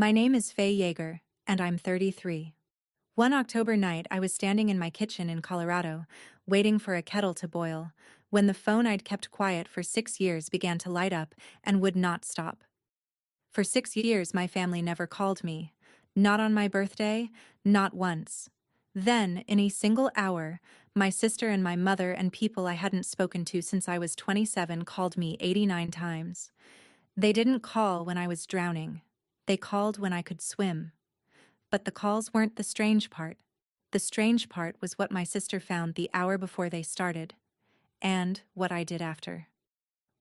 My name is Faye Yeager, and I'm 33. One October night, I was standing in my kitchen in Colorado, waiting for a kettle to boil, when the phone I'd kept quiet for 6 years began to light up and would not stop. For 6 years, my family never called me. Not on my birthday, not once. Then, in a single hour, my sister and my mother and people I hadn't spoken to since I was 27 called me 89 times. They didn't call when I was drowning. They called when I could swim. But the calls weren't the strange part. The strange part was what my sister found the hour before they started, and what I did after.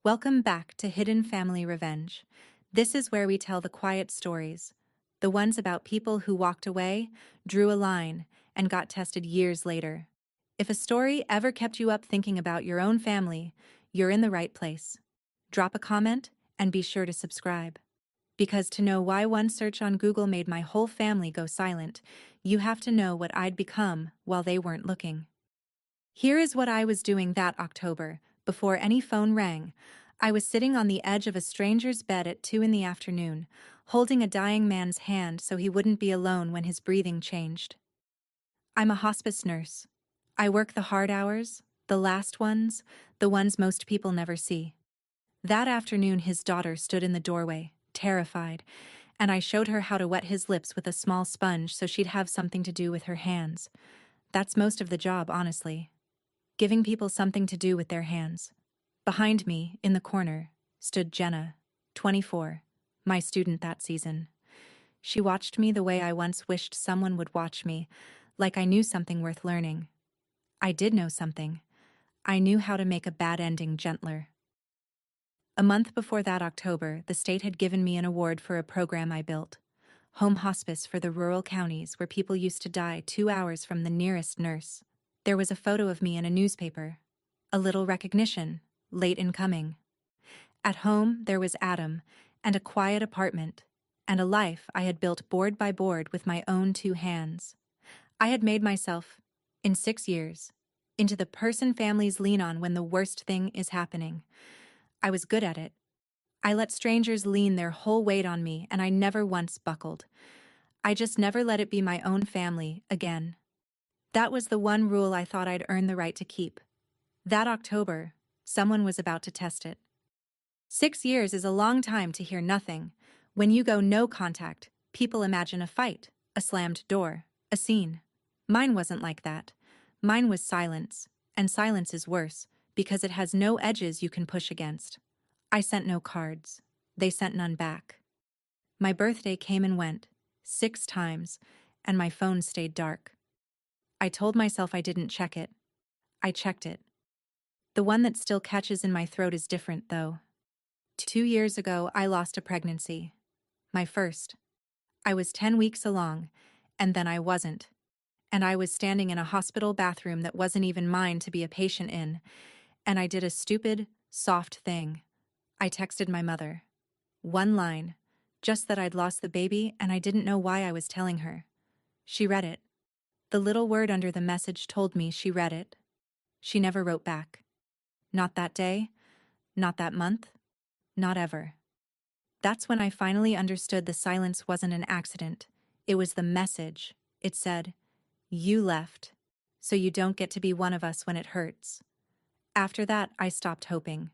Welcome back to Hidden Family Revenge. This is where we tell the quiet stories, the ones about people who walked away, drew a line, and got tested years later. If a story ever kept you up thinking about your own family, you're in the right place. Drop a comment and be sure to subscribe. Because to know why one search on Google made my whole family go silent, you have to know what I'd become while they weren't looking. Here is what I was doing that October, before any phone rang. I was sitting on the edge of a stranger's bed at 2 in the afternoon, holding a dying man's hand so he wouldn't be alone when his breathing changed. I'm a hospice nurse. I work the hard hours, the last ones, the ones most people never see. That afternoon, his daughter stood in the doorway, terrified, and I showed her how to wet his lips with a small sponge so she'd have something to do with her hands. That's most of the job, honestly. Giving people something to do with their hands. Behind me, in the corner, stood Jenna, 24, my student that season. She watched me the way I once wished someone would watch me, like I knew something worth learning. I did know something. I knew how to make a bad ending gentler. A month before that October, the state had given me an award for a program I built. Home hospice for the rural counties where people used to die 2 hours from the nearest nurse. There was a photo of me in a newspaper. A little recognition, late in coming. At home, there was Adam, and a quiet apartment, and a life I had built board by board with my own 2 hands. I had made myself, in 6 years, into the person families lean on when the worst thing is happening. I was good at it. I let strangers lean their whole weight on me, and I never once buckled. I just never let it be my own family again. That was the one rule I thought I'd earned the right to keep. That October, someone was about to test it. 6 years is a long time to hear nothing. When you go no contact, people imagine a fight, a slammed door, a scene. Mine wasn't like that. Mine was silence, and silence is worse, because it has no edges you can push against. I sent no cards. They sent none back. My birthday came and went, 6 times, and my phone stayed dark. I told myself I didn't check it. I checked it. The one that still catches in my throat is different, though. 2 years ago, I lost a pregnancy. My first. I was 10 weeks along, and then I wasn't. And I was standing in a hospital bathroom that wasn't even mine to be a patient in, and I did a stupid, soft thing. I texted my mother. One line, just that I'd lost the baby and I didn't know why I was telling her. She read it. The little word under the message told me she read it. She never wrote back. Not that day, not that month, not ever. That's when I finally understood the silence wasn't an accident. It was the message. It said, "You left, so you don't get to be one of us when it hurts." After that, I stopped hoping.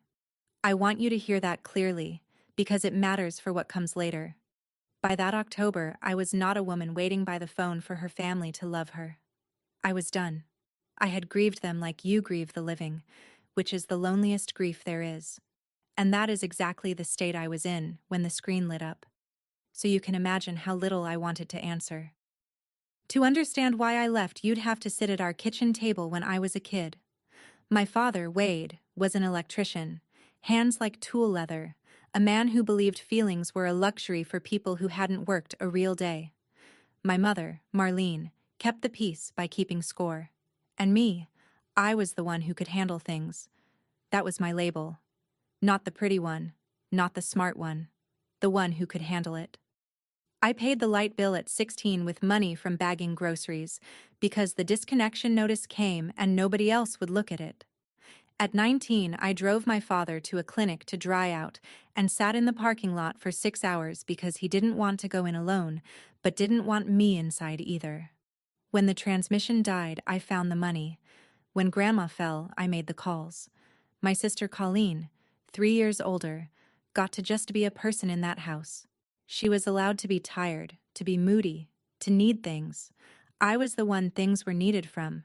I want you to hear that clearly, because it matters for what comes later. By that October, I was not a woman waiting by the phone for her family to love her. I was done. I had grieved them like you grieve the living, which is the loneliest grief there is. And that is exactly the state I was in when the screen lit up. So you can imagine how little I wanted to answer. To understand why I left, you'd have to sit at our kitchen table when I was a kid. My father, Wade, was an electrician, hands like tool leather, a man who believed feelings were a luxury for people who hadn't worked a real day. My mother, Marlene, kept the peace by keeping score. And me, I was the one who could handle things. That was my label. Not the pretty one, not the smart one, the one who could handle it. I paid the light bill at 16 with money from bagging groceries, because the disconnection notice came and nobody else would look at it. At 19, I drove my father to a clinic to dry out and sat in the parking lot for 6 hours because he didn't want to go in alone, but didn't want me inside either. When the transmission died, I found the money. When Grandma fell, I made the calls. My sister Colleen, 3 years older, got to just be a person in that house. She was allowed to be tired, to be moody, to need things. I was the one things were needed from.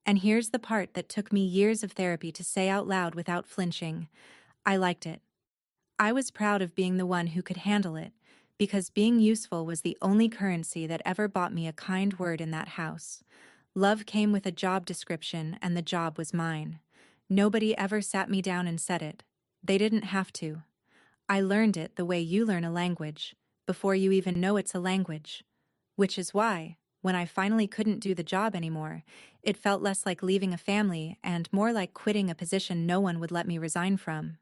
And here's the part that took me years of therapy to say out loud without flinching. I liked it. I was proud of being the one who could handle it, because being useful was the only currency that ever bought me a kind word in that house. Love came with a job description, and the job was mine. Nobody ever sat me down and said it. They didn't have to. I learned it the way you learn a language, before you even know it's a language. Which is why, when I finally couldn't do the job anymore, it felt less like leaving a family and more like quitting a position no one would let me resign from.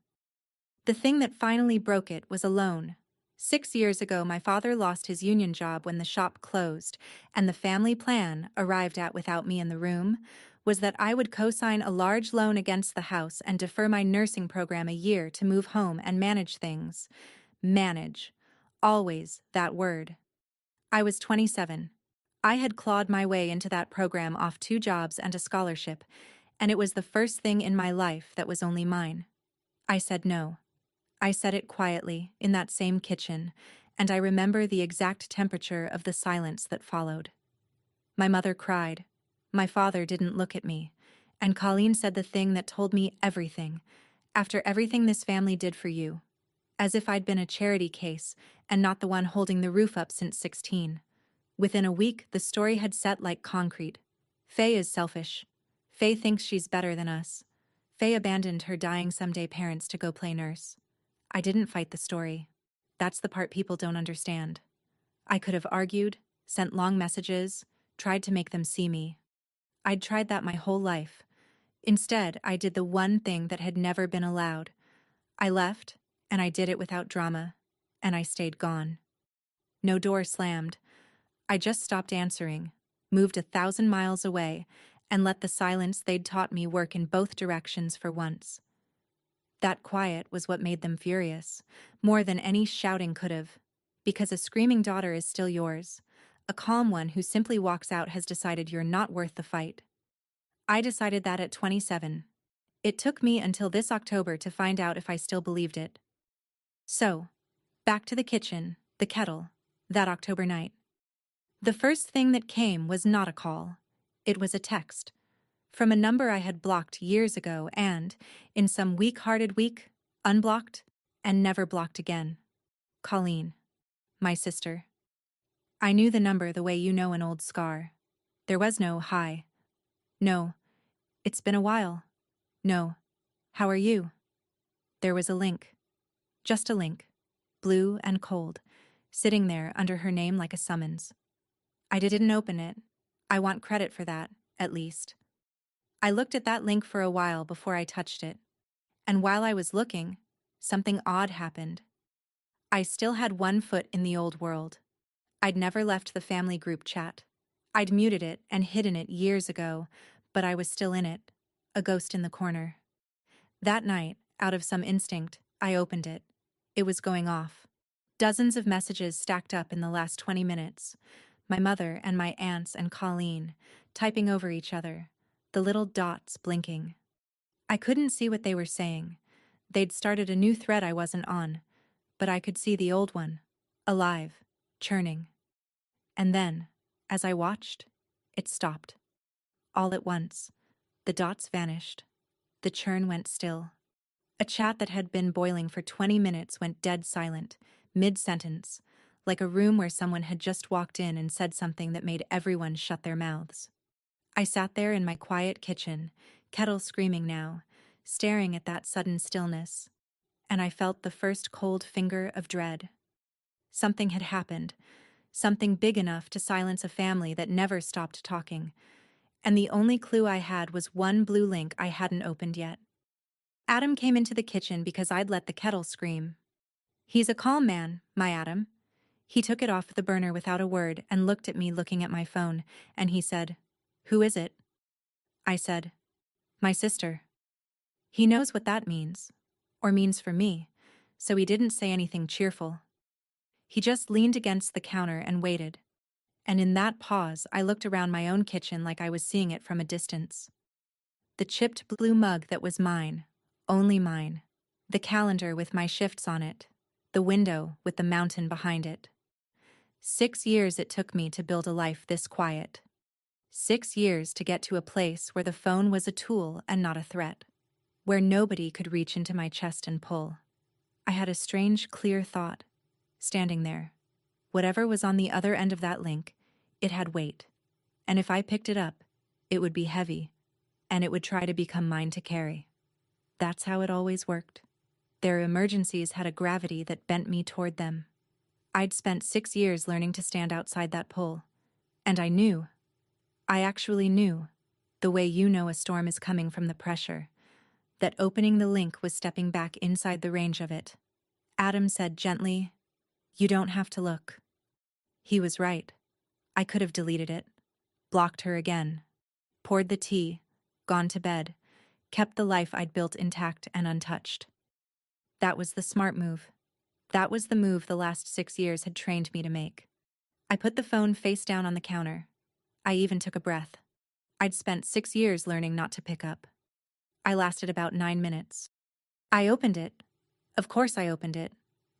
The thing that finally broke it was a loan. 6 years ago, my father lost his union job when the shop closed, and the family plan, arrived at without me in the room, was that I would co-sign a large loan against the house and defer my nursing program a year to move home and manage things. Manage. Always that word. I was 27. I had clawed my way into that program off 2 jobs and a scholarship, and it was the first thing in my life that was only mine. I said no. I said it quietly, in that same kitchen, and I remember the exact temperature of the silence that followed. My mother cried. My father didn't look at me, and Colleen said the thing that told me everything, after everything this family did for you. As if I'd been a charity case, and not the one holding the roof up since 16. Within a week, the story had set like concrete. Faye is selfish. Faye thinks she's better than us. Faye abandoned her dying someday parents to go play nurse. I didn't fight the story. That's the part people don't understand. I could have argued, sent long messages, tried to make them see me. I'd tried that my whole life. Instead, I did the one thing that had never been allowed. I left, and I did it without drama, and I stayed gone. No door slammed. I just stopped answering, moved 1,000 miles away, and let the silence they'd taught me work in both directions for once. That quiet was what made them furious, more than any shouting could have, because a screaming daughter is still yours. A calm one who simply walks out has decided you're not worth the fight. I decided that at 27. It took me until this October to find out if I still believed it. So, back to the kitchen, the kettle, that October night. The first thing that came was not a call. It was a text. From a number I had blocked years ago and, in some weak-hearted week, unblocked and never blocked again. Colleen. My sister. I knew the number the way you know an old scar. There was no hi. No. It's been a while. No. How are you? There was a link. Just a link. Blue and cold. Sitting there under her name like a summons. I didn't open it. I want credit for that, at least. I looked at that link for a while before I touched it. And while I was looking, something odd happened. I still had one foot in the old world. I'd never left the family group chat. I'd muted it and hidden it years ago, but I was still in it, a ghost in the corner. That night, out of some instinct, I opened it. It was going off. Dozens of messages stacked up in the last 20 minutes. My mother and my aunts and Colleen, typing over each other, the little dots blinking. I couldn't see what they were saying. They'd started a new thread I wasn't on, but I could see the old one, alive, churning. And then, as I watched, it stopped. All at once, the dots vanished. The churn went still. A chat that had been boiling for 20 minutes went dead silent, mid-sentence, like a room where someone had just walked in and said something that made everyone shut their mouths. I sat there in my quiet kitchen, kettle screaming now, staring at that sudden stillness, and I felt the first cold finger of dread. Something had happened, something big enough to silence a family that never stopped talking, and the only clue I had was one blue link I hadn't opened yet. Adam came into the kitchen because I'd let the kettle scream. He's a calm man, my Adam. He took it off the burner without a word and looked at me looking at my phone, and he said, "Who is it?" I said, "My sister." He knows what that means, or means for me, so he didn't say anything cheerful. He just leaned against the counter and waited. And in that pause, I looked around my own kitchen like I was seeing it from a distance. The chipped blue mug that was mine, only mine. The calendar with my shifts on it. The window with the mountain behind it. 6 years it took me to build a life this quiet. 6 years to get to a place where the phone was a tool and not a threat. Where nobody could reach into my chest and pull. I had a strange, clear thought. Standing there. Whatever was on the other end of that link, it had weight. And if I picked it up, it would be heavy, and it would try to become mine to carry. That's how it always worked. Their emergencies had a gravity that bent me toward them. I'd spent 6 years learning to stand outside that pull. And I knew. I actually knew, the way you know a storm is coming from the pressure, that opening the link was stepping back inside the range of it. Adam said gently, "You don't have to look." He was right. I could have deleted it, blocked her again, poured the tea, gone to bed, kept the life I'd built intact and untouched. That was the smart move. That was the move the last 6 years had trained me to make. I put the phone face down on the counter. I even took a breath. I'd spent 6 years learning not to pick up. I lasted about 9 minutes. I opened it. Of course I opened it.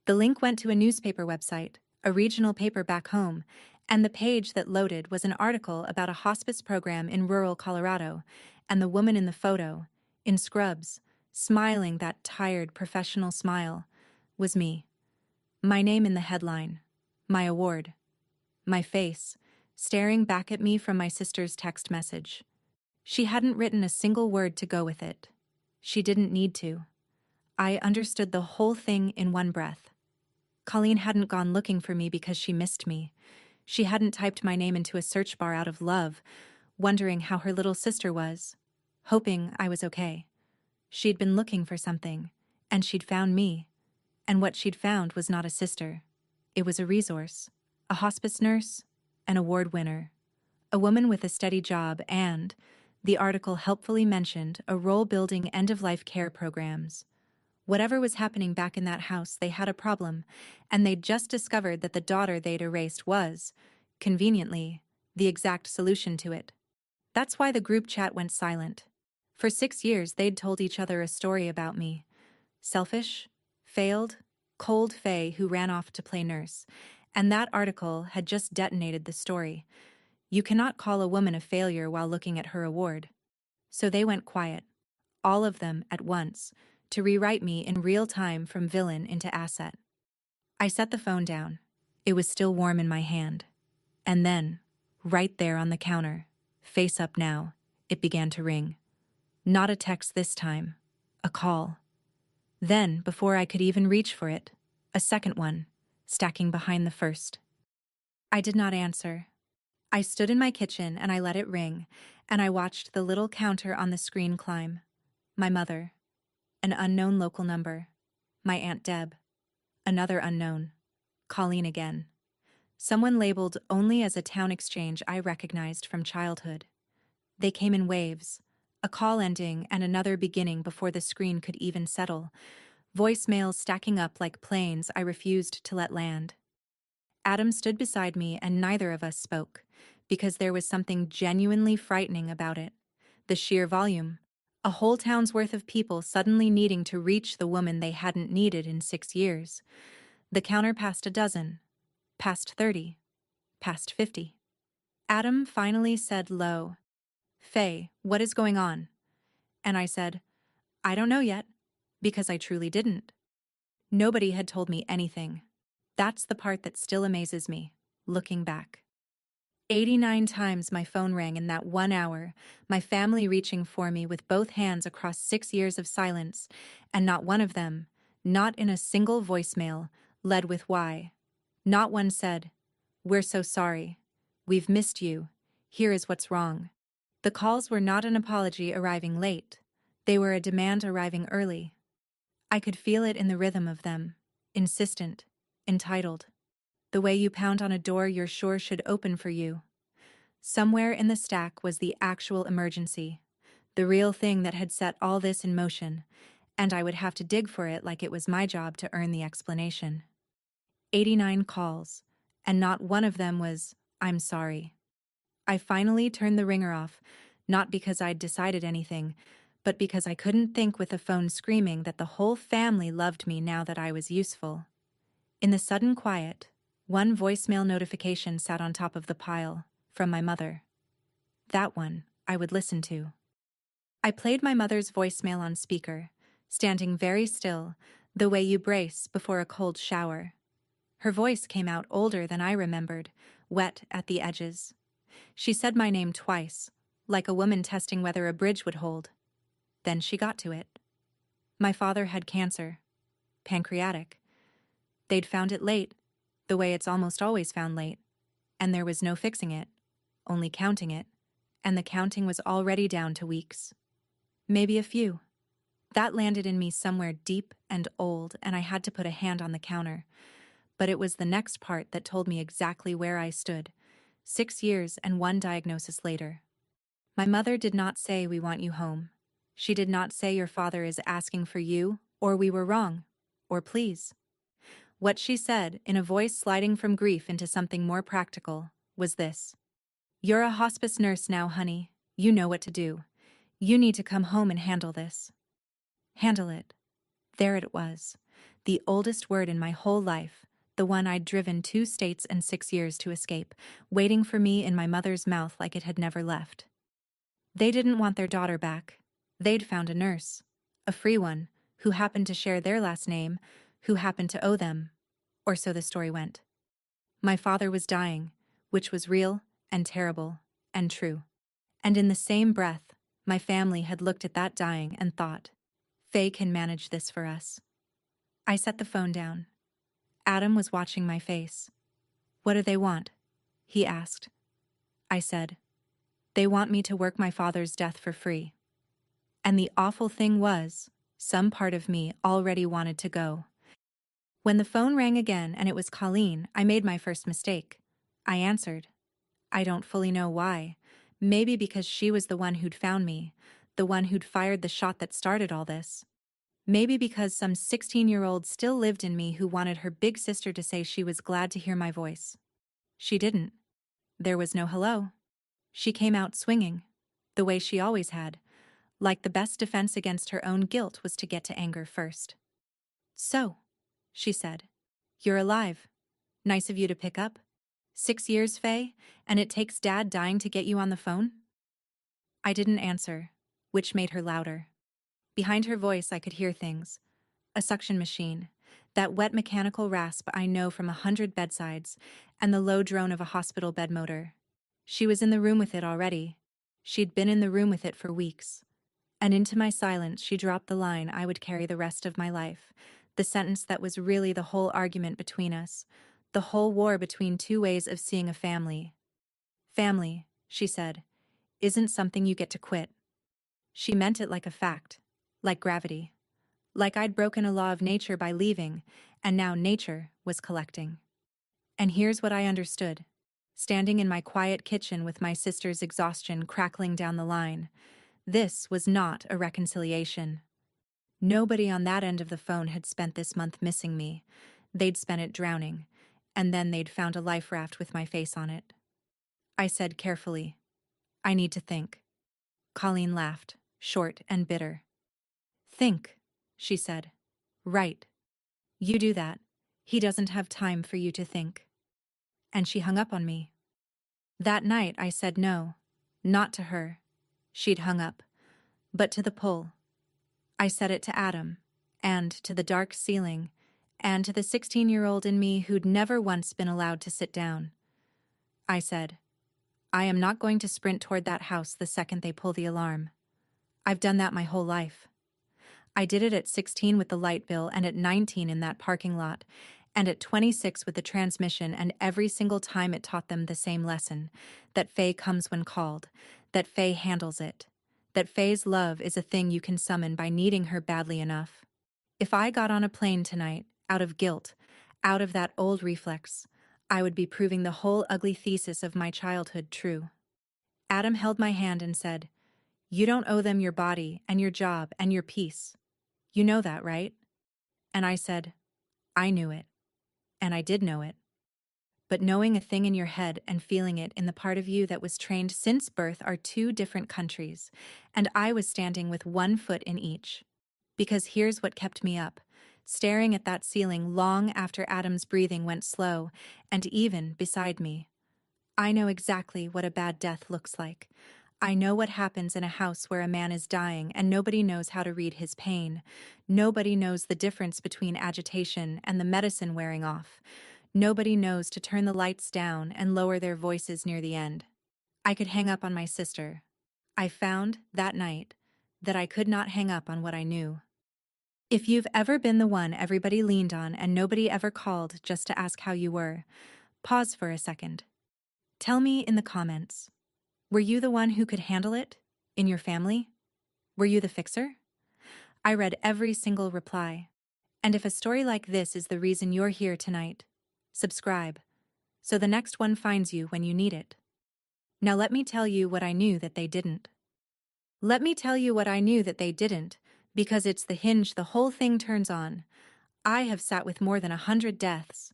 The link went to a newspaper website, a regional paper back home, and the page that loaded was an article about a hospice program in rural Colorado, and the woman in the photo, in scrubs, smiling that tired professional smile, was me. My name in the headline, my award, my face, staring back at me from my sister's text message. She hadn't written a single word to go with it. She didn't need to. I understood the whole thing in one breath. Colleen hadn't gone looking for me because she missed me. She hadn't typed my name into a search bar out of love, wondering how her little sister was, hoping I was okay. She'd been looking for something, and she'd found me. And what she'd found was not a sister. It was a resource, a hospice nurse, an award winner, a woman with a steady job and, the article helpfully mentioned, a role-building end-of-life care programs. Whatever was happening back in that house, they had a problem, and they'd just discovered that the daughter they'd erased was, conveniently, the exact solution to it. That's why the group chat went silent. For 6 years, they'd told each other a story about me. Selfish, failed, cold Faye who ran off to play nurse, and that article had just detonated the story. You cannot call a woman a failure while looking at her award. So they went quiet, all of them at once, to rewrite me in real time from villain into asset. I set the phone down. It was still warm in my hand. And then, right there on the counter, face up now, it began to ring. Not a text this time, a call. Then, before I could even reach for it, a second one, stacking behind the first. I did not answer. I stood in my kitchen and I let it ring, and I watched the little counter on the screen climb. My mother. An unknown local number. My Aunt Deb. Another unknown. Colleen again. Someone labeled only as a town exchange I recognized from childhood. They came in waves. A call ending and another beginning before the screen could even settle. Voicemails stacking up like planes I refused to let land. Adam stood beside me and neither of us spoke, because there was something genuinely frightening about it. The sheer volume. A whole town's worth of people suddenly needing to reach the woman they hadn't needed in 6 years. The counter passed a dozen, past 30, past 50. Adam finally said low, "Faye, what is going on?" And I said, "I don't know yet," because I truly didn't. Nobody had told me anything. That's the part that still amazes me, looking back. 89 times my phone rang in that 1 hour, my family reaching for me with both hands across 6 years of silence, and not one of them, not in a single voicemail, led with why. Not one said, "We're so sorry. We've missed you. Here is what's wrong." The calls were not an apology arriving late. They were a demand arriving early. I could feel it in the rhythm of them, insistent, entitled. The way you pound on a door you're sure should open for you. Somewhere in the stack was the actual emergency. the real thing that had set all this in motion, and I would have to dig for it like it was my job to earn the explanation. 89 calls, and not one of them was, "I'm sorry." I finally turned the ringer off, not because I'd decided anything, but because I couldn't think with the phone screaming that the whole family loved me now that I was useful. In the sudden quiet, one voicemail notification sat on top of the pile, from my mother. That one I would listen to. I played my mother's voicemail on speaker, standing very still, the way you brace before a cold shower. Her voice came out older than I remembered, wet at the edges. She said my name twice, like a woman testing whether a bridge would hold. Then she got to it. My father had cancer. Pancreatic. They'd found it late, the way it's almost always found late, and there was no fixing it, only counting it, and the counting was already down to weeks. Maybe a few. That landed in me somewhere deep and old, and I had to put a hand on the counter. But it was the next part that told me exactly where I stood, 6 years and one diagnosis later. My mother did not say we want you home. She did not say your father is asking for you, or we were wrong, or please. What she said, in a voice sliding from grief into something more practical, was this. You're a hospice nurse now, honey. You know what to do. You need to come home and handle this. Handle it. There it was. The oldest word in my whole life, the one I'd driven 2 states and 6 years to escape, waiting for me in my mother's mouth like it had never left. They didn't want their daughter back. They'd found a nurse, a free one, who happened to share their last name, who happened to owe them, or so the story went. My father was dying, which was real and terrible and true. And in the same breath, my family had looked at that dying and thought, Faye can manage this for us. I set the phone down. Adam was watching my face. What do they want? He asked. I said, they want me to work my father's death for free. And the awful thing was, some part of me already wanted to go. When the phone rang again and it was Colleen, I made my first mistake. I answered. I don't fully know why. Maybe because she was the one who'd found me, the one who'd fired the shot that started all this. Maybe because some 16-year-old still lived in me who wanted her big sister to say she was glad to hear my voice. She didn't. There was no hello. She came out swinging, the way she always had, like the best defense against her own guilt was to get to anger first. So, she said, you're alive. Nice of you to pick up. 6 years, Faye, and it takes Dad dying to get you on the phone? I didn't answer, which made her louder. Behind her voice I could hear things. A suction machine, that wet mechanical rasp I know from 100 bedsides, and the low drone of a hospital bed motor. She was in the room with it already. She'd been in the room with it for weeks. And into my silence she dropped the line I would carry the rest of my life, the sentence that was really the whole argument between us, the whole war between 2 ways of seeing a family. Family, she said, isn't something you get to quit. She meant it like a fact, like gravity. Like I'd broken a law of nature by leaving, and now nature was collecting. And here's what I understood. Standing in my quiet kitchen with my sister's exhaustion crackling down the line, this was not a reconciliation. Nobody on that end of the phone had spent this month missing me. They'd spent it drowning, and then they'd found a life raft with my face on it. I said carefully, I need to think. Colleen laughed, short and bitter. Think, she said. Right. You do that. He doesn't have time for you to think. And she hung up on me. That night I said no, not to her. She'd hung up, but to the pull. I said it to Adam, and to the dark ceiling, and to the 16-year-old in me who'd never once been allowed to sit down. I said, I am not going to sprint toward that house the second they pull the alarm. I've done that my whole life. I did it at 16 with the light bill and at 19 in that parking lot, and at 26 with the transmission, and every single time it taught them the same lesson, that Faye comes when called, that Faye handles it, that Faye's love is a thing you can summon by needing her badly enough. If I got on a plane tonight, out of guilt, out of that old reflex, I would be proving the whole ugly thesis of my childhood true. Adam held my hand and said, You don't owe them your body and your job and your peace. You know that, right? And I said, I knew it. And I did know it. But knowing a thing in your head and feeling it in the part of you that was trained since birth are two different countries, and I was standing with one foot in each. Because here's what kept me up, staring at that ceiling long after Adam's breathing went slow, and even beside me. I know exactly what a bad death looks like. I know what happens in a house where a man is dying and nobody knows how to read his pain. Nobody knows the difference between agitation and the medicine wearing off. Nobody knows to turn the lights down and lower their voices near the end. I could hang up on my sister. I found, that night, that I could not hang up on what I knew. If you've ever been the one everybody leaned on and nobody ever called just to ask how you were, pause for a second. Tell me in the comments. Were you the one who could handle it? In your family? Were you the fixer? I read every single reply. And if a story like this is the reason you're here tonight, subscribe, so the next one finds you when you need it. Now let me tell you what I knew that they didn't. Let me tell you what I knew that they didn't, because it's the hinge the whole thing turns on. I have sat with more than 100 deaths.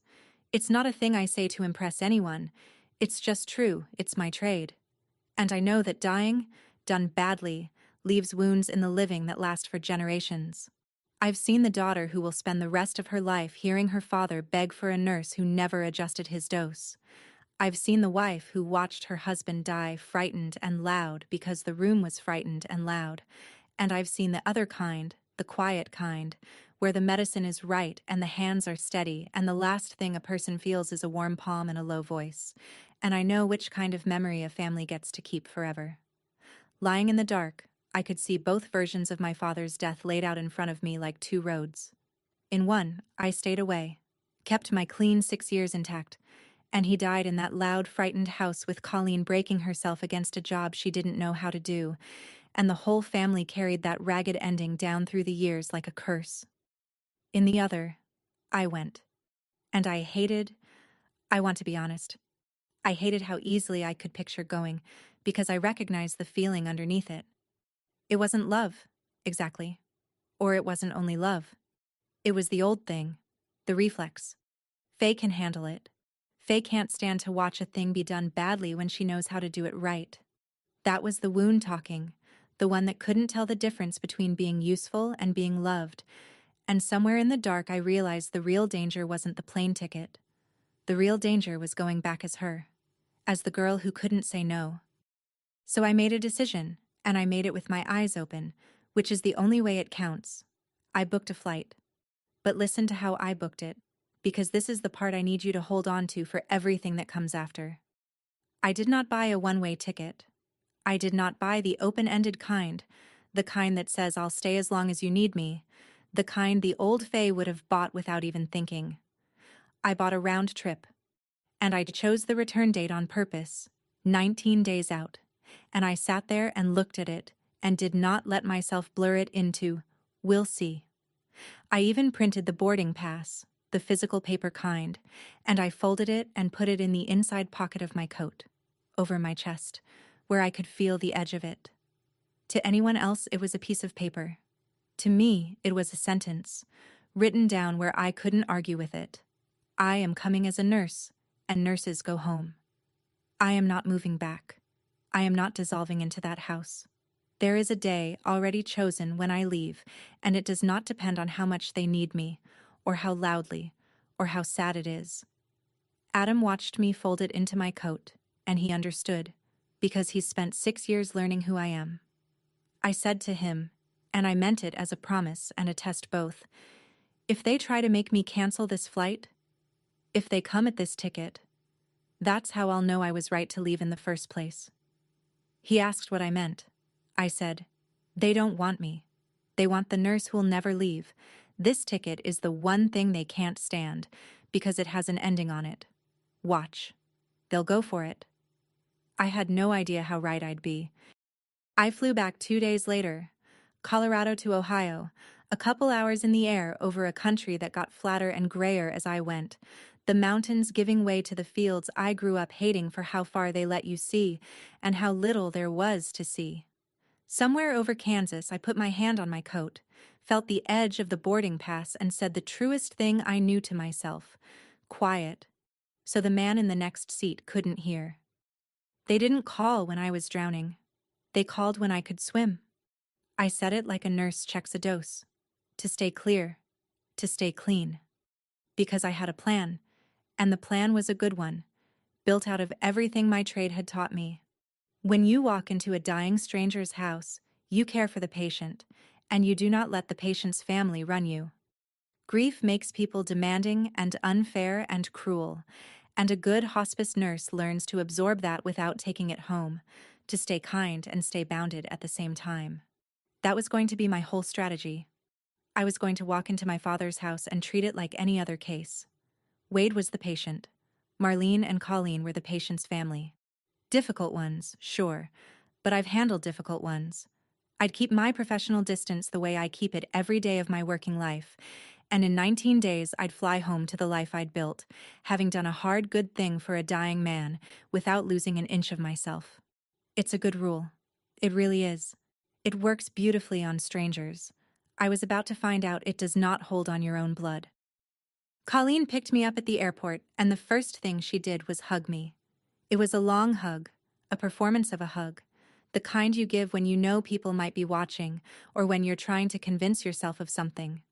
It's not a thing I say to impress anyone. It's just true, it's my trade. And I know that dying, done badly, leaves wounds in the living that last for generations. I've seen the daughter who will spend the rest of her life hearing her father beg for a nurse who never adjusted his dose. I've seen the wife who watched her husband die frightened and loud because the room was frightened and loud. And I've seen the other kind, the quiet kind, where the medicine is right and the hands are steady and the last thing a person feels is a warm palm and a low voice. And I know which kind of memory a family gets to keep forever. Lying in the dark, I could see both versions of my father's death laid out in front of me like two roads. In one, I stayed away, kept my clean 6 years intact, and he died in that loud, frightened house with Colleen breaking herself against a job she didn't know how to do, and the whole family carried that ragged ending down through the years like a curse. In the other, I went. And I want to be honest, I hated how easily I could picture going, because I recognized the feeling underneath it. It wasn't love, exactly. Or it wasn't only love. It was the old thing, the reflex. Faye can handle it. Faye can't stand to watch a thing be done badly when she knows how to do it right. That was the wound talking, the one that couldn't tell the difference between being useful and being loved. And somewhere in the dark I realized the real danger wasn't the plane ticket. The real danger was going back as her, as the girl who couldn't say no. So I made a decision, and I made it with my eyes open, which is the only way it counts. I booked a flight. But listen to how I booked it, because this is the part I need you to hold on to for everything that comes after. I did not buy a one-way ticket. I did not buy the open-ended kind, the kind that says I'll stay as long as you need me, the kind the old Faye would have bought without even thinking. I bought a round trip, and I chose the return date on purpose, 19 days out, and I sat there and looked at it and did not let myself blur it into, we'll see. I even printed the boarding pass, the physical paper kind, and I folded it and put it in the inside pocket of my coat, over my chest, where I could feel the edge of it. To anyone else, it was a piece of paper. To me, it was a sentence, written down where I couldn't argue with it. I am coming as a nurse, and nurses go home. I am not moving back. I am not dissolving into that house. There is a day already chosen when I leave, and it does not depend on how much they need me, or how loudly, or how sad it is. Adam watched me fold it into my coat, and he understood, because he's spent 6 years learning who I am. I said to him, and I meant it as a promise and a test both, if they try to make me cancel this flight, if they come at this ticket, that's how I'll know I was right to leave in the first place. He asked what I meant. I said, they don't want me. They want the nurse who'll never leave. This ticket is the one thing they can't stand, because it has an ending on it. Watch. They'll go for it. I had no idea how right I'd be. I flew back 2 days later, Colorado to Ohio, a couple hours in the air over a country that got flatter and grayer as I went, the mountains giving way to the fields I grew up hating for how far they let you see, and how little there was to see. Somewhere over Kansas, I put my hand on my coat, felt the edge of the boarding pass, and said the truest thing I knew to myself: quiet. So the man in the next seat couldn't hear. They didn't call when I was drowning. They called when I could swim. I said it like a nurse checks a dose. To stay clear. To stay clean. Because I had a plan, and the plan was a good one, built out of everything my trade had taught me. When you walk into a dying stranger's house, you care for the patient, and you do not let the patient's family run you. Grief makes people demanding and unfair and cruel, and a good hospice nurse learns to absorb that without taking it home, to stay kind and stay bounded at the same time. That was going to be my whole strategy. I was going to walk into my father's house and treat it like any other case. Wade was the patient. Marlene and Colleen were the patient's family. Difficult ones, sure, but I've handled difficult ones. I'd keep my professional distance the way I keep it every day of my working life, and in 19 days I'd fly home to the life I'd built, having done a hard, good thing for a dying man without losing an inch of myself. It's a good rule. It really is. It works beautifully on strangers. I was about to find out it does not hold on your own blood. Colleen picked me up at the airport, and the first thing she did was hug me. It was a long hug, a performance of a hug, the kind you give when you know people might be watching or when you're trying to convince yourself of something.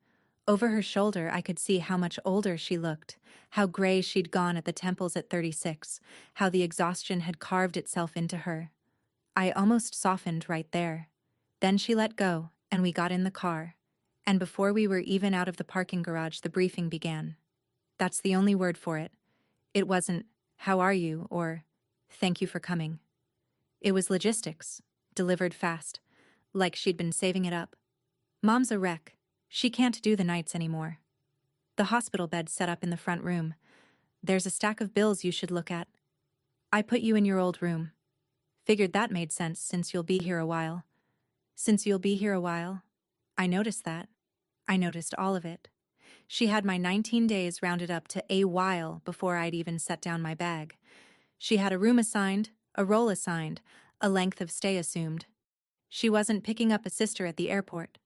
Over her shoulder, I could see how much older she looked, how gray she'd gone at the temples at 36, how the exhaustion had carved itself into her. I almost softened right there. Then she let go, and we got in the car. And before we were even out of the parking garage, the briefing began. That's the only word for it. It wasn't, "How are you?" or "Thank you for coming." It was logistics, delivered fast, like she'd been saving it up. "Mom's a wreck. She can't do the nights anymore. The hospital bed's set up in the front room. There's a stack of bills you should look at. I put you in your old room. Figured that made sense since you'll be here a while." Since you'll be here a while? I noticed that. I noticed all of it. She had my 19 days rounded up to a while before I'd even set down my bag. She had a room assigned, a role assigned, a length of stay assumed. She wasn't picking up a sister at the airport.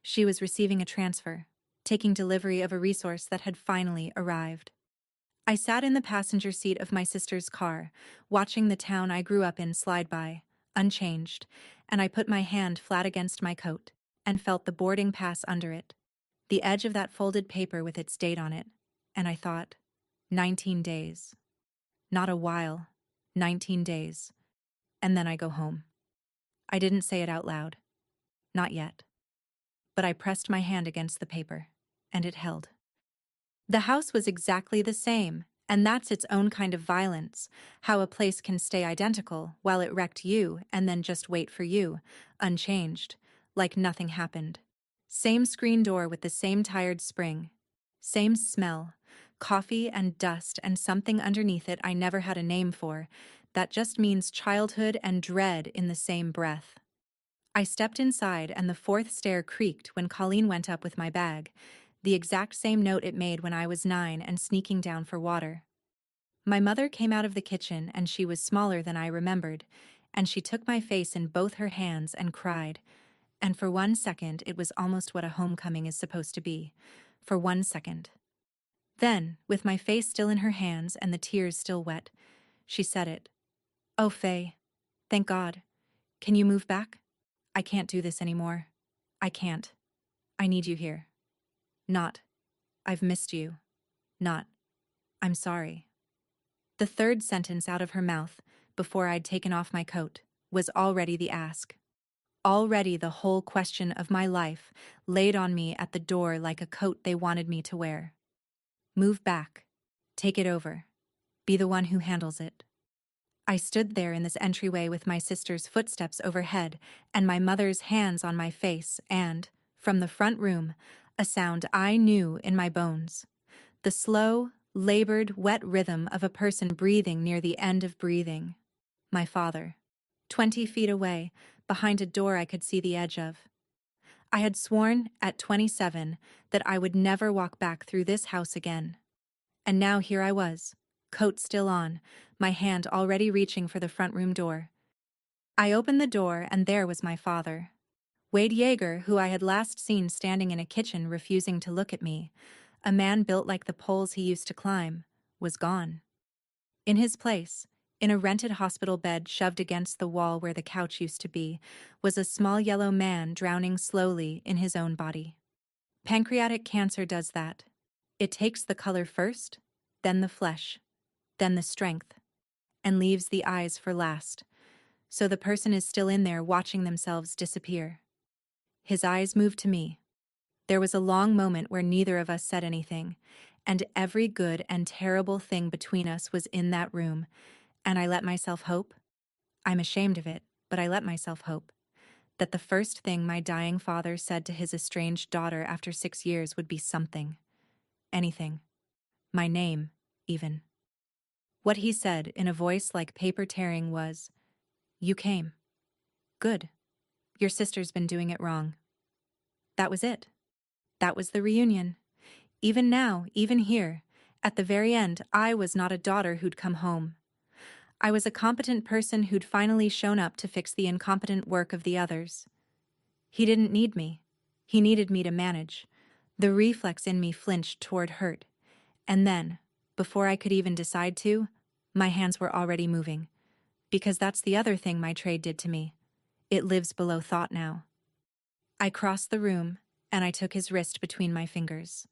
She was receiving a transfer, taking delivery of a resource that had finally arrived. I sat in the passenger seat of my sister's car, watching the town I grew up in slide by, unchanged, and I put my hand flat against my coat and felt the boarding pass under it, the edge of that folded paper with its date on it, and I thought, 19 days. Not a while, 19 days. And then I go home. I didn't say it out loud. Not yet. But I pressed my hand against the paper, and it held. The house was exactly the same, and that's its own kind of violence, how a place can stay identical while it wrecked you and then just wait for you, unchanged, like nothing happened. Same screen door with the same tired spring. Same smell, coffee and dust and something underneath it I never had a name for, that just means childhood and dread in the same breath. I stepped inside and the fourth stair creaked when Colleen went up with my bag, the exact same note it made when I was 9 and sneaking down for water. My mother came out of the kitchen and she was smaller than I remembered, and she took my face in both her hands and cried. And for 1 second, it was almost what a homecoming is supposed to be. For 1 second. Then, with my face still in her hands and the tears still wet, she said it. "Oh, Faye. Thank God. Can you move back? I can't do this anymore. I can't. I need you here. Not, I've missed you. Not, I'm sorry." The third sentence out of her mouth, before I'd taken off my coat, was already the ask. Already the whole question of my life laid on me at the door like a coat they wanted me to wear. Move back. Take it over. Be the one who handles it. I stood there in this entryway with my sister's footsteps overhead and my mother's hands on my face and, from the front room, a sound I knew in my bones. The slow, labored, wet rhythm of a person breathing near the end of breathing. My father. 20 feet away, behind a door I could see the edge of. I had sworn, at 27, that I would never walk back through this house again. And now here I was, coat still on, my hand already reaching for the front room door. I opened the door and there was my father. Wade Yeager, who I had last seen standing in a kitchen refusing to look at me, a man built like the poles he used to climb, was gone. In his place, in a rented hospital bed shoved against the wall where the couch used to be, was a small yellow man drowning slowly in his own body. Pancreatic cancer does that. It takes the color first, then the flesh, then the strength, and leaves the eyes for last, so the person is still in there watching themselves disappear. His eyes moved to me. There was a long moment where neither of us said anything, and every good and terrible thing between us was in that room, and I let myself hope. I'm ashamed of it, but I let myself hope that the first thing my dying father said to his estranged daughter after 6 years would be something. Anything. My name, even. What he said in a voice like paper tearing was, "You came. Good. Your sister's been doing it wrong." That was it. That was the reunion. Even now, even here, at the very end, I was not a daughter who'd come home. I was a competent person who'd finally shown up to fix the incompetent work of the others. He didn't need me. He needed me to manage. The reflex in me flinched toward hurt. And then, before I could even decide to, my hands were already moving. Because that's the other thing my trade did to me. It lives below thought now. I crossed the room, and I took his wrist between my fingers.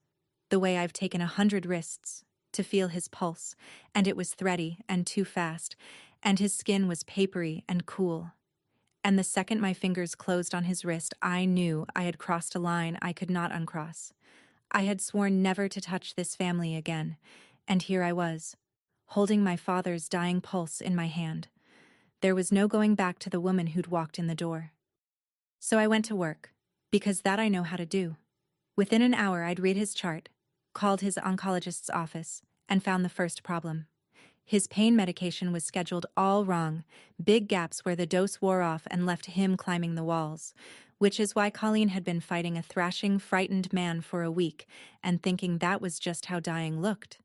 The way I've taken 100 wrists, to feel his pulse, and it was thready and too fast, and his skin was papery and cool. And the second my fingers closed on his wrist, I knew I had crossed a line I could not uncross. I had sworn never to touch this family again, and here I was, holding my father's dying pulse in my hand. There was no going back to the woman who'd walked in the door. So I went to work, because that I know how to do. Within an hour I'd read his chart, called his oncologist's office, and found the first problem. His pain medication was scheduled all wrong, big gaps where the dose wore off and left him climbing the walls, which is why Colleen had been fighting a thrashing, frightened man for a week and thinking that was just how dying looked.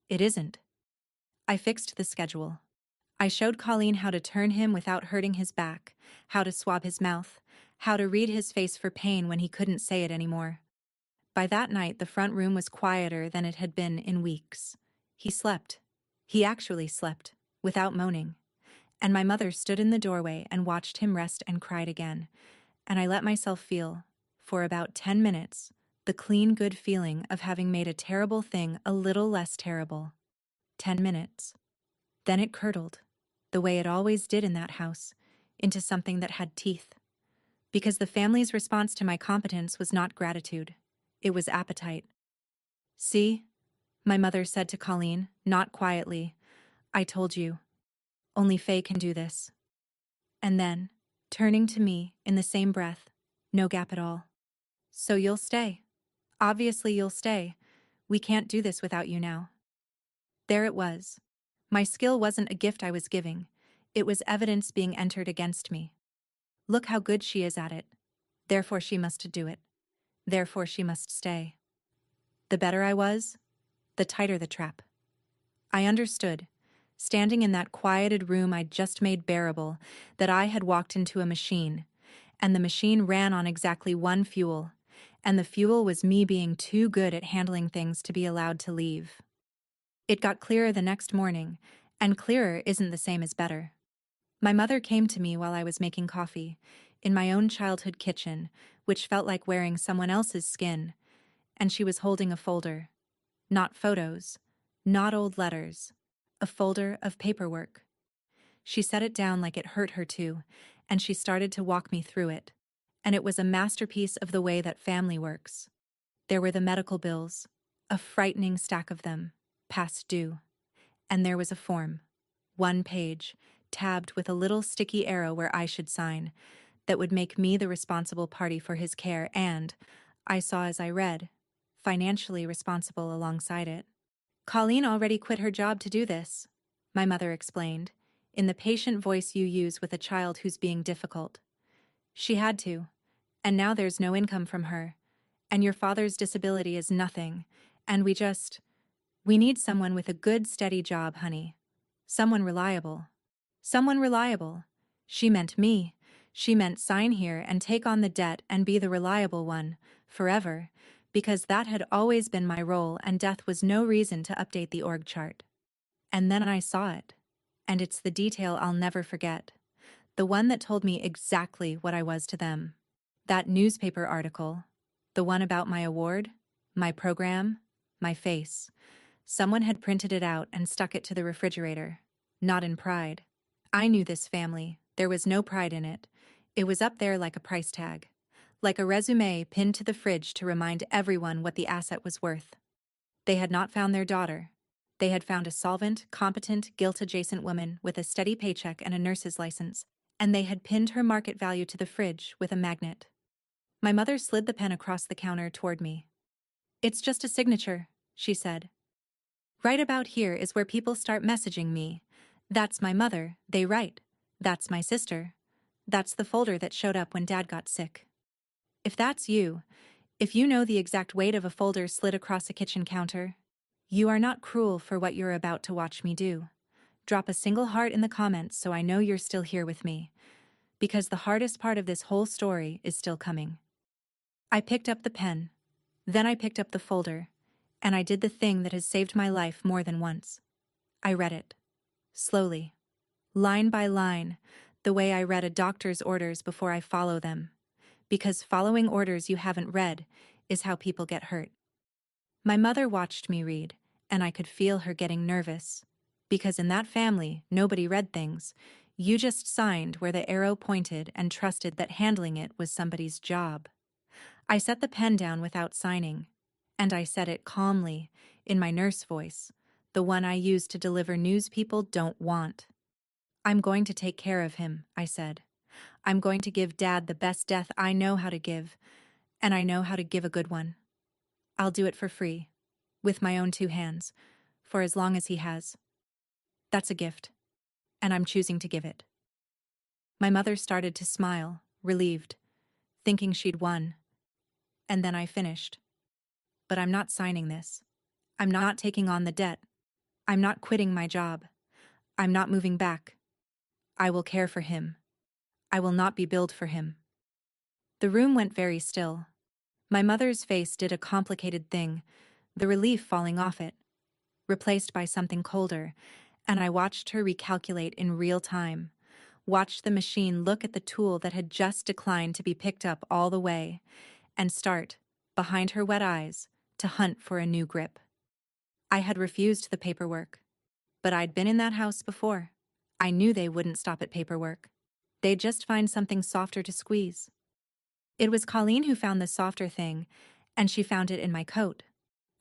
It isn't. I fixed the schedule. I showed Colleen how to turn him without hurting his back, how to swab his mouth, how to read his face for pain when he couldn't say it anymore. By that night, the front room was quieter than it had been in weeks. He slept. He actually slept, without moaning. And my mother stood in the doorway and watched him rest and cried again. And I let myself feel, for about 10 minutes, the clean, good feeling of having made a terrible thing a little less terrible. 10 minutes. Then it curdled, the way it always did in that house, into something that had teeth. Because the family's response to my competence was not gratitude. It was appetite. "See," my mother said to Colleen, not quietly, "I told you. Only Faye can do this." And then, turning to me in the same breath, no gap at all. "So you'll stay. Obviously you'll stay. We can't do this without you now." There it was. My skill wasn't a gift I was giving. It was evidence being entered against me. Look how good she is at it. Therefore she must do it. Therefore she must stay. The better I was, the tighter the trap. I understood, standing in that quieted room I'd just made bearable, that I had walked into a machine, and the machine ran on exactly one fuel, and the fuel was me being too good at handling things to be allowed to leave. It got clearer the next morning, and clearer isn't the same as better. My mother came to me while I was making coffee, in my own childhood kitchen, which felt like wearing someone else's skin, and she was holding a folder. Not photos, not old letters, a folder of paperwork. She set it down like it hurt her to, and she started to walk me through it. And it was a masterpiece of the way that family works. There were the medical bills, a frightening stack of them, past due. And there was a form, 1 page, tabbed with a little sticky arrow where I should sign, that would make me the responsible party for his care and, I saw as I read, financially responsible alongside it. "Colleen already quit her job to do this," my mother explained, in the patient voice you use with a child who's being difficult. "She had to, and now there's no income from her, and your father's disability is nothing, and we need someone with a good, steady job, honey. Someone reliable. Someone reliable. She meant me. She meant sign here and take on the debt and be the reliable one, forever, because that had always been my role and death was no reason to update the org chart. And then I saw it. And it's the detail I'll never forget. The one that told me exactly what I was to them. That newspaper article. The one about my award, my program, my face. Someone had printed it out and stuck it to the refrigerator. Not in pride. I knew this family. There was no pride in it. It was up there like a price tag. Like a resume pinned to the fridge to remind everyone what the asset was worth. They had not found their daughter. They had found a solvent, competent, guilt-adjacent woman with a steady paycheck and a nurse's license, and they had pinned her market value to the fridge with a magnet. My mother slid the pen across the counter toward me. "It's just a signature," she said. "Right about here is where people start messaging me. That's my mother, they write. That's my sister. That's the folder that showed up when Dad got sick." If that's you, if you know the exact weight of a folder slid across a kitchen counter, you are not cruel for what you're about to watch me do. Drop a single heart in the comments so I know you're still here with me. Because the hardest part of this whole story is still coming. I picked up the pen. Then I picked up the folder. And I did the thing that has saved my life more than once. I read it. Slowly. Line by line, the way I read a doctor's orders before I follow them. Because following orders you haven't read is how people get hurt. My mother watched me read, and I could feel her getting nervous. Because in that family, nobody read things. You just signed where the arrow pointed and trusted that handling it was somebody's job. I set the pen down without signing. And I said it calmly, in my nurse voice, the one I use to deliver news people don't want. "I'm going to take care of him," I said. "I'm going to give Dad the best death I know how to give, and I know how to give a good one. I'll do it for free, with my own 2 hands, for as long as he has. That's a gift, and I'm choosing to give it." My mother started to smile, relieved, thinking she'd won. And then I finished. "But I'm not signing this. I'm not taking on the debt. I'm not quitting my job. I'm not moving back. I will care for him. I will not be billed for him." The room went very still. My mother's face did a complicated thing, the relief falling off it, replaced by something colder, and I watched her recalculate in real time, watched the machine look at the tool that had just declined to be picked up all the way, and start, behind her wet eyes, to hunt for a new grip. I had refused the paperwork, but I'd been in that house before. I knew they wouldn't stop at paperwork. They'd just find something softer to squeeze. It was Colleen who found the softer thing, and she found it in my coat.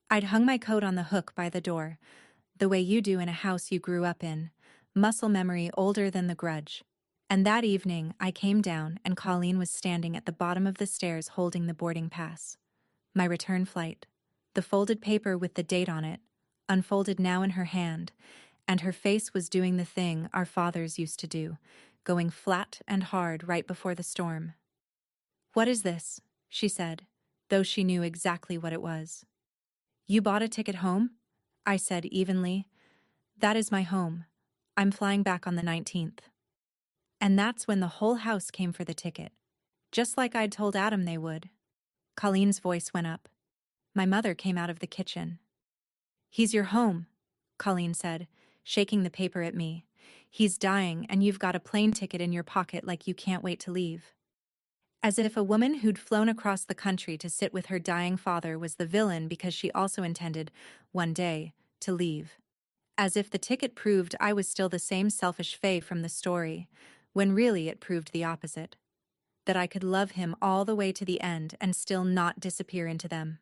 I'd hung my coat on the hook by the door, the way you do in a house you grew up in, muscle memory older than the grudge. And that evening, I came down and Colleen was standing at the bottom of the stairs holding the boarding pass. My return flight. The folded paper with the date on it, unfolded now in her hand, and her face was doing the thing our fathers used to do, going flat and hard right before the storm. "What is this?" she said, though she knew exactly what it was. "You bought a ticket home?" I said evenly. "That is my home. I'm flying back on the 19th. And that's when the whole house came for the ticket, just like I'd told Adam they would. Colleen's voice went up. My mother came out of the kitchen. "He's your home," Colleen said, shaking the paper at me. "He's dying, and you've got a plane ticket in your pocket like you can't wait to leave." As if a woman who'd flown across the country to sit with her dying father was the villain because she also intended, one day, to leave. As if the ticket proved I was still the same selfish Faye from the story, when really it proved the opposite. That I could love him all the way to the end and still not disappear into them.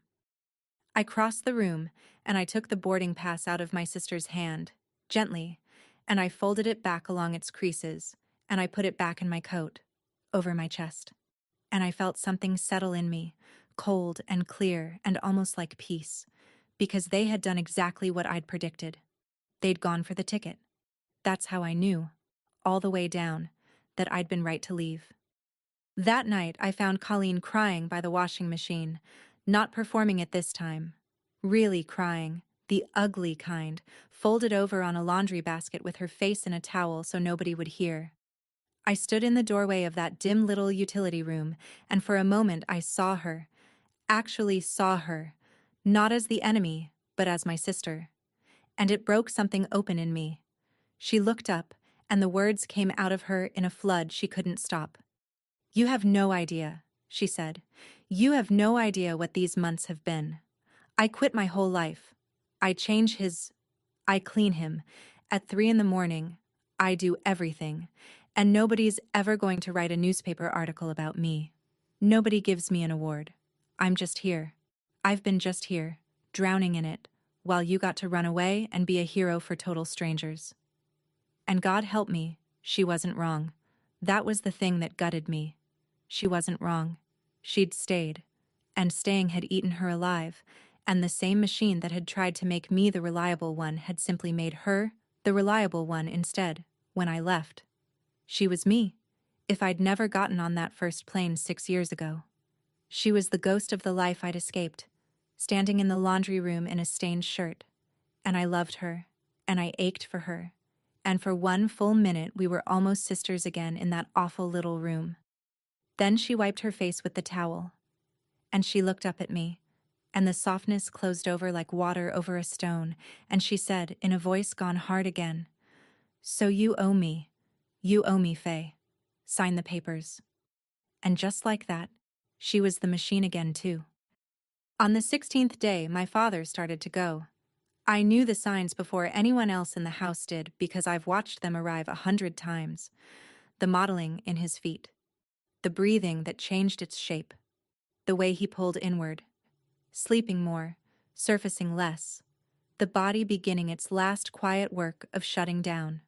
I crossed the room, and I took the boarding pass out of my sister's hand, gently, and I folded it back along its creases, and I put it back in my coat, over my chest. And I felt something settle in me, cold and clear and almost like peace, because they had done exactly what I'd predicted. They'd gone for the ticket. That's how I knew, all the way down, that I'd been right to leave. That night I found Colleen crying by the washing machine, not performing it this time. Really crying, the ugly kind, folded over on a laundry basket with her face in a towel so nobody would hear. I stood in the doorway of that dim little utility room, and for a moment I saw her, actually saw her, not as the enemy, but as my sister. And it broke something open in me. She looked up, and the words came out of her in a flood she couldn't stop. "You have no idea," she said. "You have no idea what these months have been. I quit my whole life. I change his... I clean him. At 3 in the morning, I do everything. And nobody's ever going to write a newspaper article about me. Nobody gives me an award. I'm just here. I've been just here, drowning in it, while you got to run away and be a hero for total strangers." And God help me, she wasn't wrong. That was the thing that gutted me. She wasn't wrong. She'd stayed. And staying had eaten her alive, and the same machine that had tried to make me the reliable one had simply made her the reliable one instead, when I left. She was me, if I'd never gotten on that first plane 6 years ago. She was the ghost of the life I'd escaped, standing in the laundry room in a stained shirt. And I loved her, and I ached for her. And for 1 full minute we were almost sisters again in that awful little room. Then she wiped her face with the towel. And she looked up at me, and the softness closed over like water over a stone, and she said, in a voice gone hard again, "So you owe me. You owe me, Faye. Sign the papers." And just like that, she was the machine again too. On the 16th day, my father started to go. I knew the signs before anyone else in the house did because I've watched them arrive 100 times. The modeling in his feet. The breathing that changed its shape. The way he pulled inward. Sleeping more, surfacing less. The body beginning its last quiet work of shutting down.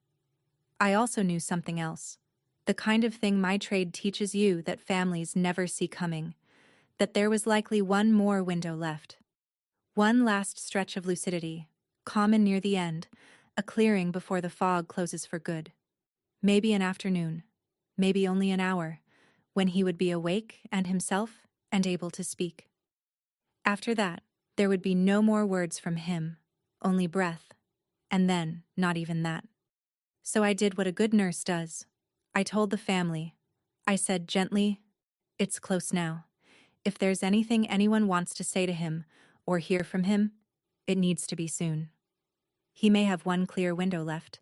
I also knew something else. The kind of thing my trade teaches you that families never see coming. That there was likely one more window left. One last stretch of lucidity, common near the end, a clearing before the fog closes for good. Maybe an afternoon, maybe only an hour, when he would be awake and himself and able to speak. After that, there would be no more words from him, only breath, and then not even that. So I did what a good nurse does. I told the family. I said gently, "It's close now. If there's anything anyone wants to say to him, or hear from him, it needs to be soon. He may have one clear window left,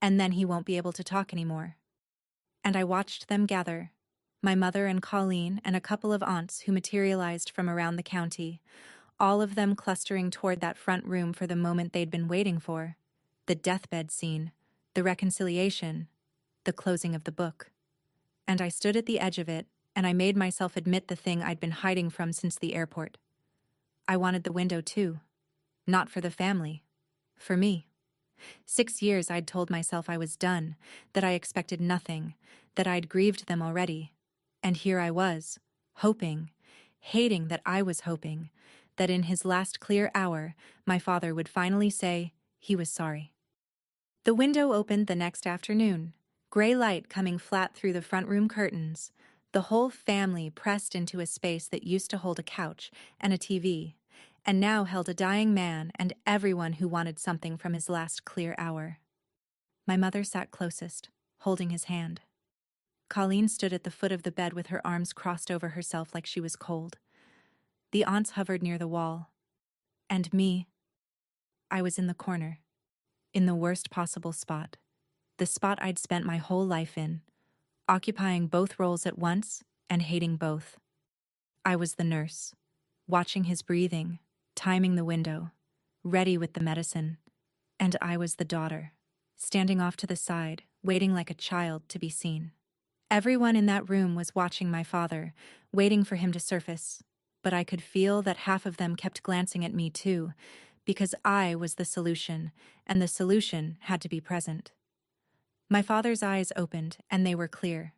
and then he won't be able to talk anymore." And I watched them gather, my mother and Colleen and a couple of aunts who materialized from around the county, all of them clustering toward that front room for the moment they'd been waiting for, the deathbed scene, the reconciliation, the closing of the book. And I stood at the edge of it, and I made myself admit the thing I'd been hiding from since the airport. I wanted the window too. Not for the family. For me. 6 years I'd told myself I was done, that I expected nothing, that I'd grieved them already. And here I was, hoping, hating that I was hoping, that in his last clear hour, my father would finally say he was sorry. The window opened the next afternoon, gray light coming flat through the front room curtains, the whole family pressed into a space that used to hold a couch and a TV, and now held a dying man and everyone who wanted something from his last clear hour. My mother sat closest, holding his hand. Colleen stood at the foot of the bed with her arms crossed over herself like she was cold. The aunts hovered near the wall. And me, I was in the corner, in the worst possible spot, the spot I'd spent my whole life in, occupying both roles at once and hating both. I was the nurse, watching his breathing, timing the window, ready with the medicine, and I was the daughter, standing off to the side, waiting like a child to be seen. Everyone in that room was watching my father, waiting for him to surface, but I could feel that half of them kept glancing at me too, because I was the solution, and the solution had to be present. My father's eyes opened, and they were clear.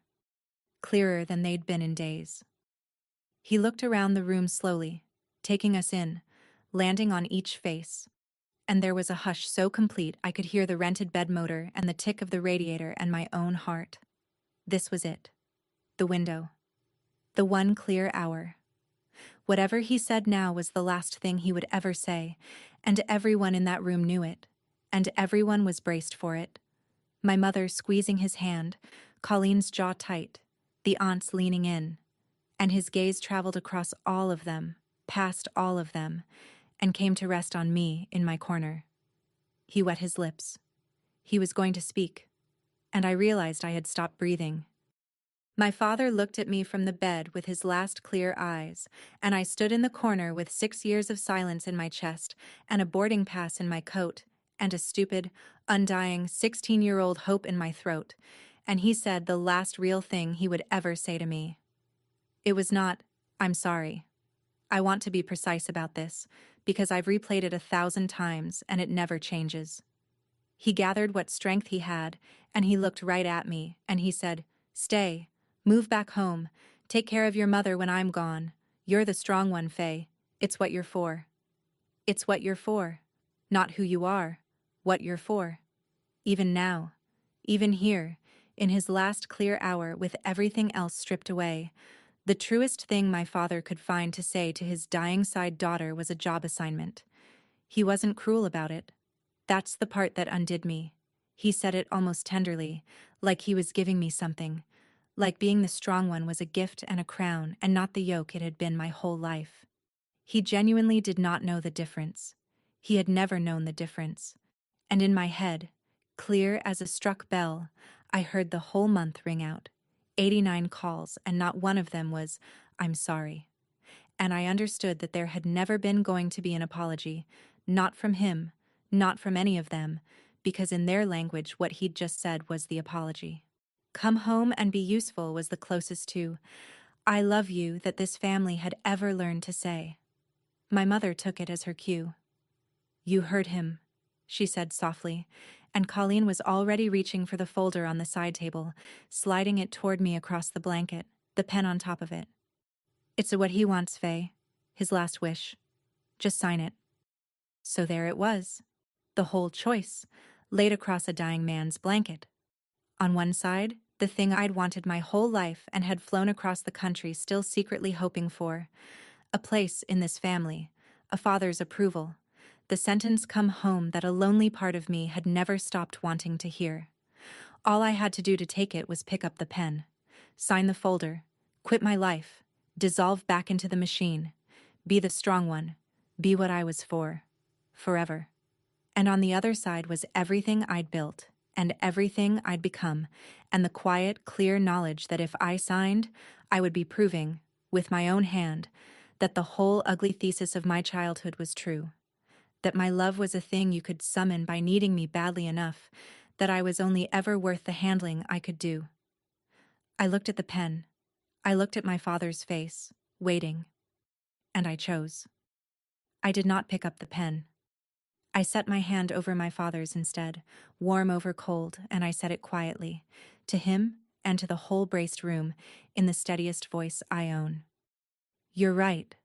Clearer than they'd been in days. He looked around the room slowly, taking us in, landing on each face. And there was a hush so complete I could hear the rented bed motor and the tick of the radiator and my own heart. This was it. The window. The one clear hour. Whatever he said now was the last thing he would ever say, and everyone in that room knew it, and everyone was braced for it. My mother squeezing his hand, Colleen's jaw tight, the aunts leaning in, and his gaze traveled across all of them, past all of them, and came to rest on me in my corner. He wet his lips. He was going to speak, and I realized I had stopped breathing. My father looked at me from the bed with his last clear eyes, and I stood in the corner with 6 years of silence in my chest and a boarding pass in my coat and a stupid, undying 16-year-old hope in my throat, and he said the last real thing he would ever say to me. It was not, "I'm sorry." I want to be precise about this, because I've replayed it 1,000 times and it never changes. He gathered what strength he had, and he looked right at me, and he said, "Stay. Move back home. Take care of your mother when I'm gone. You're the strong one, Faye. It's what you're for." It's what you're for. Not who you are. What you're for. Even now. Even here. In his last clear hour with everything else stripped away. The truest thing my father could find to say to his dying-side daughter was a job assignment. He wasn't cruel about it. That's the part that undid me. He said it almost tenderly, like he was giving me something. Like being the strong one was a gift and a crown and not the yoke it had been my whole life. He genuinely did not know the difference. He had never known the difference. And in my head, clear as a struck bell, I heard the whole month ring out. 89 calls, and not one of them was, "I'm sorry." And I understood that there had never been going to be an apology, not from him, not from any of them, because in their language what he'd just said was the apology. "Come home and be useful" was the closest to "I love you" that this family had ever learned to say. My mother took it as her cue. "You heard him," she said softly, and Colleen was already reaching for the folder on the side table, sliding it toward me across the blanket, the pen on top of it. "It's what he wants, Faye. His last wish. Just sign it." So there it was. The whole choice, laid across a dying man's blanket. On one side, the thing I'd wanted my whole life and had flown across the country still secretly hoping for. A place in this family, a father's approval, the sentence "come home" that a lonely part of me had never stopped wanting to hear. All I had to do to take it was pick up the pen, sign the folder, quit my life, dissolve back into the machine, be the strong one, be what I was for, forever. And on the other side was everything I'd built, and everything I'd become, and the quiet, clear knowledge that if I signed, I would be proving, with my own hand, that the whole ugly thesis of my childhood was true. That my love was a thing you could summon by needing me badly enough, that I was only ever worth the handling I could do. I looked at the pen. I looked at my father's face, waiting. And I chose. I did not pick up the pen. I set my hand over my father's instead, warm over cold, and I said it quietly, to him and to the whole braced room, in the steadiest voice I own. "You're right,"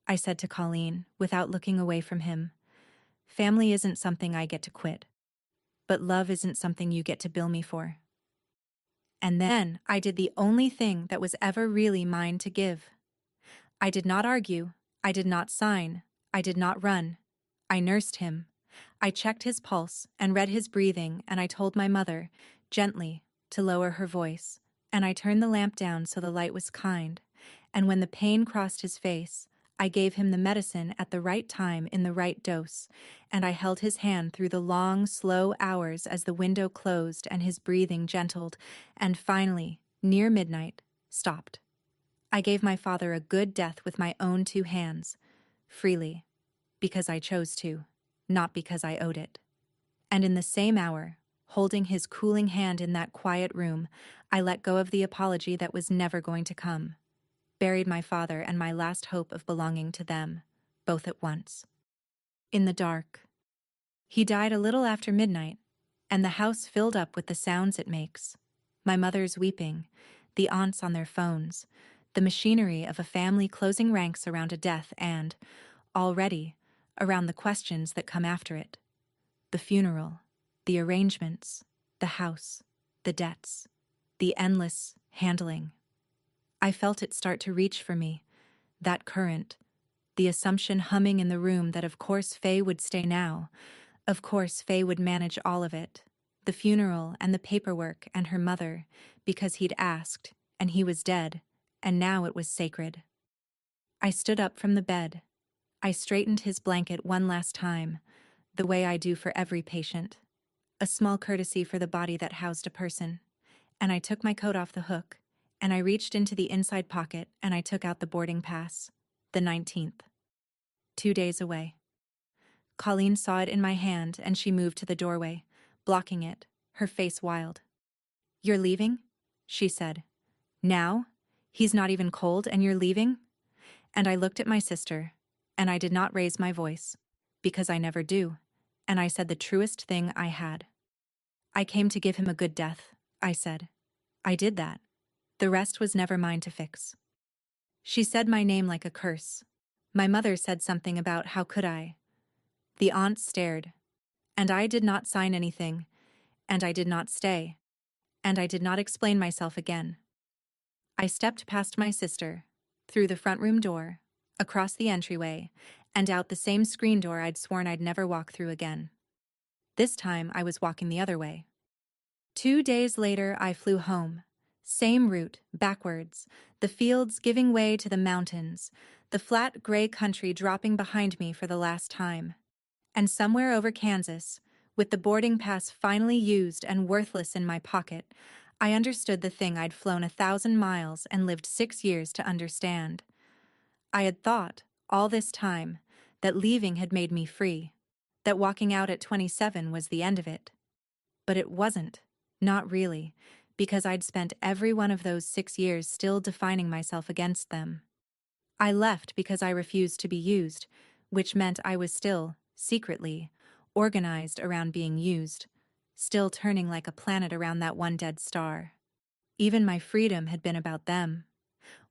I said to Colleen, without looking away from him. "Family isn't something I get to quit. But love isn't something you get to bill me for." And then I did the only thing that was ever really mine to give. I did not argue. I did not sign. I did not run. I nursed him. I checked his pulse and read his breathing, and I told my mother, gently, to lower her voice, and I turned the lamp down so the light was kind, and when the pain crossed his face, I gave him the medicine at the right time in the right dose, and I held his hand through the long, slow hours as the window closed and his breathing gentled, and finally, near midnight, stopped. I gave my father a good death with my own 2 hands, freely, because I chose to, not because I owed it. And in the same hour, holding his cooling hand in that quiet room, I let go of the apology that was never going to come, buried my father and my last hope of belonging to them, both at once. In the dark. He died a little after midnight, and the house filled up with the sounds it makes. My mother's weeping, the aunts on their phones, the machinery of a family closing ranks around a death and, already, around the questions that come after it. The funeral, the arrangements, the house, the debts, the endless handling. I felt it start to reach for me, that current, the assumption humming in the room that of course Faye would stay now, of course Faye would manage all of it, the funeral and the paperwork and her mother, because he'd asked, and he was dead, and now it was sacred. I stood up from the bed. I straightened his blanket one last time, the way I do for every patient. A small courtesy for the body that housed a person. And I took my coat off the hook, and I reached into the inside pocket and I took out the boarding pass. The 19th. 2 days away. Colleen saw it in my hand and she moved to the doorway, blocking it, her face wild. "You're leaving?" she said. "Now? He's not even cold and you're leaving?" And I looked at my sister, and I did not raise my voice, because I never do, and I said the truest thing I had. "I came to give him a good death," I said. I did that. The rest was never mine to fix. She said my name like a curse. My mother said something about how could I. The aunt stared. And I did not sign anything, and I did not stay, and I did not explain myself again. I stepped past my sister, through the front room door, across the entryway, and out the same screen door I'd sworn I'd never walk through again. This time I was walking the other way. 2 days later I flew home. Same route, backwards, the fields giving way to the mountains, the flat gray country dropping behind me for the last time. And somewhere over Kansas, with the boarding pass finally used and worthless in my pocket, I understood the thing I'd flown 1,000 miles and lived 6 years to understand. I had thought, all this time, that leaving had made me free, that walking out at 27 was the end of it. But it wasn't, not really, because I'd spent every one of those 6 years still defining myself against them. I left because I refused to be used, which meant I was still, secretly, organized around being used, still turning like a planet around that one dead star. Even my freedom had been about them.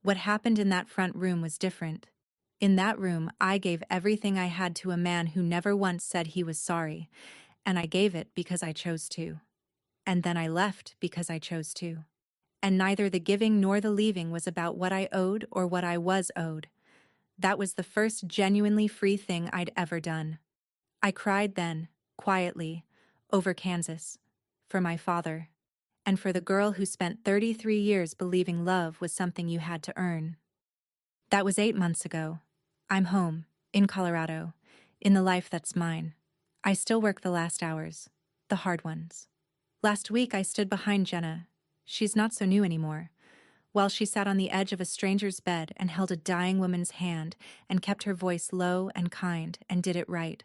What happened in that front room was different. In that room, I gave everything I had to a man who never once said he was sorry, and I gave it because I chose to. And then I left because I chose to. And neither the giving nor the leaving was about what I owed or what I was owed. That was the first genuinely free thing I'd ever done. I cried then, quietly, over Kansas, for my father, and for the girl who spent 33 years believing love was something you had to earn. That was 8 months ago. I'm home, in Colorado, in the life that's mine. I still work the last hours, the hard ones. Last week I stood behind Jenna. She's not so new anymore. While she sat on the edge of a stranger's bed and held a dying woman's hand and kept her voice low and kind and did it right.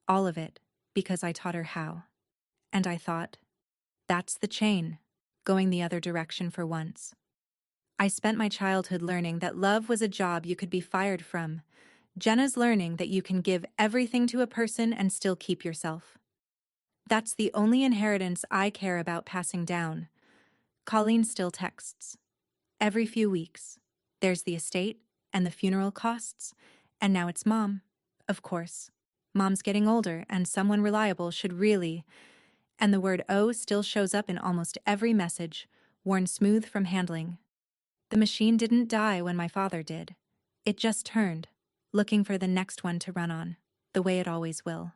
All of it, because I taught her how. And I thought, that's the chain, going the other direction for once. I spent my childhood learning that love was a job you could be fired from. Jenna's learning that you can give everything to a person and still keep yourself. That's the only inheritance I care about passing down. Colleen still texts. Every few weeks. There's the estate and the funeral costs, and now it's Mom, of course. Mom's getting older, and someone reliable should really... And the word "oh" still shows up in almost every message, worn smooth from handling. The machine didn't die when my father did. It just turned, looking for the next one to run on, the way it always will.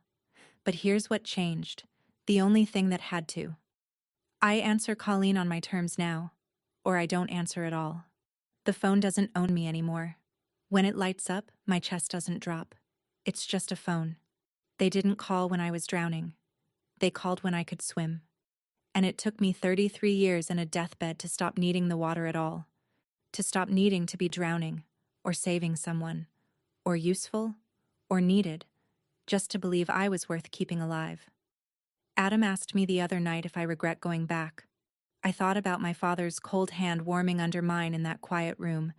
But here's what changed, the only thing that had to. I answer Colleen on my terms now, or I don't answer at all. The phone doesn't own me anymore. When it lights up, my chest doesn't drop. It's just a phone. They didn't call when I was drowning. They called when I could swim. And it took me 33 years in a deathbed to stop needing the water at all. To stop needing to be drowning, or saving someone, or useful, or needed, just to believe I was worth keeping alive. Adam asked me the other night if I regret going back. I thought about my father's cold hand warming under mine in that quiet room,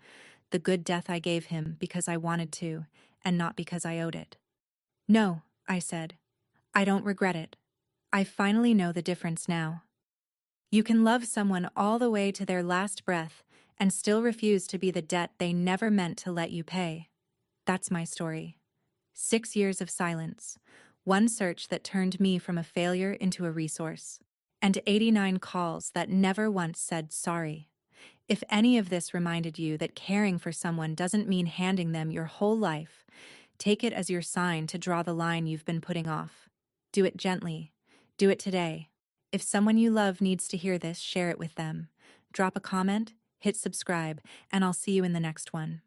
the good death I gave him because I wanted to, and not because I owed it. No, I said. I don't regret it. I finally know the difference now. You can love someone all the way to their last breath and still refuse to be the debt they never meant to let you pay. That's my story. 6 years of silence, one search that turned me from a failure into a resource, and 89 calls that never once said sorry. If any of this reminded you that caring for someone doesn't mean handing them your whole life, take it as your sign to draw the line you've been putting off. Do it gently. Do it today. If someone you love needs to hear this, share it with them. Drop a comment, hit subscribe, and I'll see you in the next one.